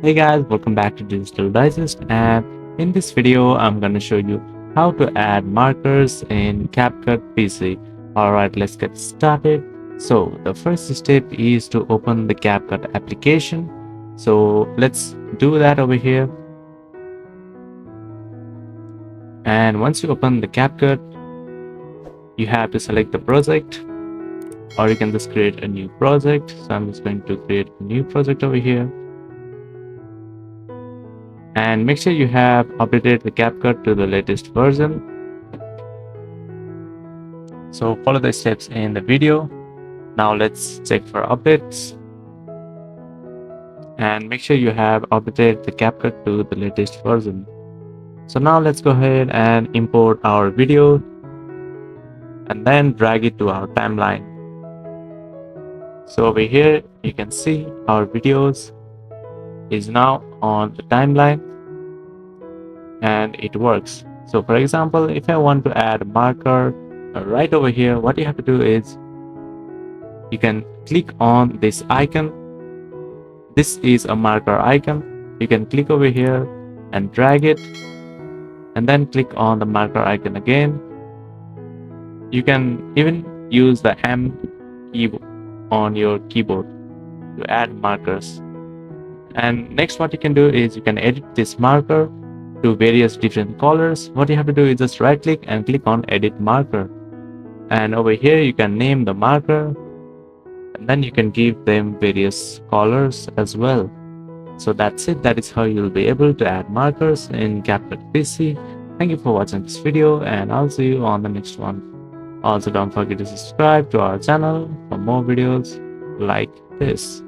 Hey guys, welcome back to Digital Digest, and in this video I'm going to show you how to add markers in CapCut PC. Alright, let's get started. So the first step is to open the CapCut application. So let's do that over here. And once you open the CapCut, you have to select the project, or you can just create a new project. So I'm just going to create a new project over here. And make sure you have updated the CapCut to the latest version. So follow the steps in the video. Now let's check for updates. And make sure you have updated the CapCut to the latest version. So now let's go ahead and import our video and then drag it to our timeline. So over here you can see our videos is now on the timeline and it works. So for example, if I want to add a marker right over here, what you have to do is you can click on this icon. This is a marker icon. You can click over here and drag it and then click on the marker icon again. You can even use the M key on your keyboard to add markers. And next what you can do is you can edit this marker to various different colors. What you have to do is just right click and click on edit marker, and over here you can name the marker and then you can give them various colors as well. So that's it. That is how you'll be able to add markers in CapCut PC. Thank you for watching this video, and I'll see you on the next one. Also, don't forget to subscribe to our channel for more videos like this.